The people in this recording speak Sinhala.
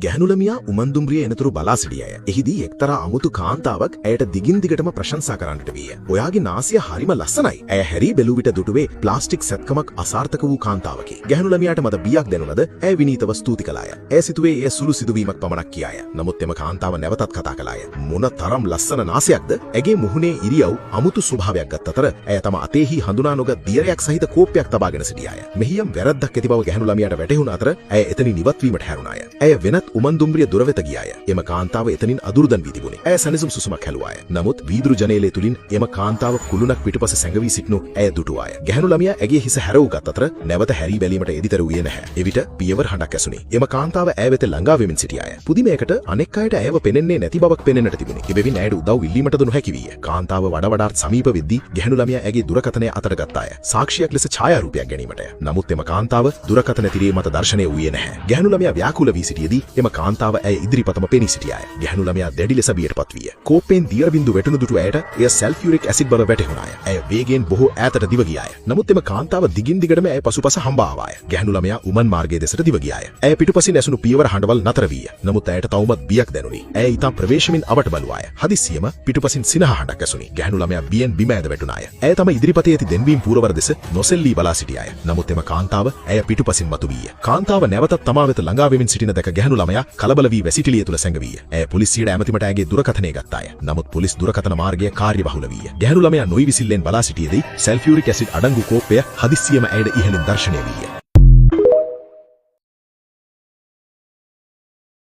ගැහණු ළමියා උමන්දුම්රිය එනතුරු බලා සිටියය. එහිදී එක්තරා අමුතු කාන්තාවක් ඇයට දිගින් දිගටම ප්‍රශංසා කරන්නට විය. ඔයාගේ නාසය හරිම ලස්සනයි. ඇය හැරී බැලූ විට දුටුවේ ප්ලාස්ටික් සැත්කමක් අසාර්ථක වූ කාන්තාවකි. ගැහණු ළමියාට මද බියක් දැනුණද ඇය විනීතව ස්තුති කළාය. ඇය සිතුවේ එය සුළු සිදුවීමක් පමණක් කියාය. නමුත් එම කාන්තාව නැවතත් කතා කළාය. මොන තරම් ලස්සන නාසයක්ද? ඇගේ මුහුණේ ඉරියව් අමුතු ස්වභාවයක් ගත් අතර ඇය තම අතෙහි හඳුනා නොගත් දියරයක් සහිත කෝප්පයක් තබාගෙන සිටියාය. මෙහියම් වැරද්දක් ඇති බව ගැහණු ළමියාට වැටහුණ අතර ඇය එතනින් ඉවත් වීමට හැරුණාය. ඇය වෙනත් උමන්දුම්රිය දොර වෙත ගියාය. එම කාන්තාව එතනින් අදුරුදන් වී තිබුණේ. ඇය සැනසුම් සුසුමක් හැලුවාය. නමුත් වීදුරු ජනේලය තුලින් එම කාන්තාව කුළුණක් පිටුපස සැඟවී සිටිනු ඇය දුටුවාය. ගැහණු ළමියා ඇගේ හිස හැරවූ ගත් අතර නැවත හැරී බැලීමට එදිතර වූයේ නැහැ. එවිට පියවර හඬක් ඇසුණි. එම කාන්තාව ඇය වෙත ළඟා වෙමින් සිටියාය. පුදිමයකට අනෙක් අයට ඇයව පෙනෙන්නේ නැති බවක් පෙනෙන්නට තිබුණේ. එබැවින් ඇයට උදව් ඉල්ලීමටද නොහැකි විය. කාන්තාව වඩාත් සමීප වෙද්දී ගැහණු ළමියා ඇගේ දුරකථනය අතට ගත්තාය. සාක්ෂියක් ලෙස ඡායාරූපයක් ගැනීමටය. නමුත් එම කාන්තාව දුරකථන තිරේ මත දර්ශනය වූයේ නැහැ. ගැහණු ළමියා ව්‍යාකූල වී සිටියේදී එම කාන්තාව ඇය ඉදිරිපතම පෙනී සිටියාය. ගැහණු ළමියා දැඩි ලෙස බියටපත් විය. කෝප්පෙන් දියර බින්දු වැටුණු දුටු ඇයට එය සල්ෆියුරික් ඇසිඩ් බව වැටහුණාය. ඇය වේගයෙන් බොහෝ ඈතට දිව ගියාය. නමුත් එම කාන්තාව දිගින් දිගටම ඇය පසුපස හඹා ආවාය. ගැහණු ළමයා උමන් මාර්ගයේ දෙසට දිව ගියාය. ඇය පිටුපසින් ඇසුණු පියවර හඬවල් නතර විය. නමුත් ඇයට තවමත් බියක් දැනුනි. ඇය ඊටා ප්‍රවේශමින් අවට බලුවාය. හදිස්සියම පිටුපසින් සිනහ හඬක් ඇසුණි. ගැහණු ළමයා බියෙන් බිම ඇද වැටුණාය. ඇය තම ඉදිරිපතේ ඇති දෙන්වීම් පුරවර දෙස නොසෙල්ලී බලා සිටියාය. නමුත් එම කාන්තාව ඇය පිටුපසින් මතුවීය. කාන්තාව නැවතත් තමා වෙත ළඟා වෙමින් සිටින දැක ගැහණු ළමයා කලබල වී වැසිටිලිය තුල සැඟවීය. ඇය පොලිසියට ඇමතිමට ඇගේ දුරකථනය ගත්තාය. නමුත් පොලිස් දුරකථන මාර්ගය කාර්යබහුල විය. ගැහණු ළමයා නොයිවිසිල්ලෙන් බලා සිටියේදී සල්ෆියුරික් ඇසිඩ් අඩංගු කෝප්පය හදිස්සියම ඇයට ඉහළින් දර්ශනය විය.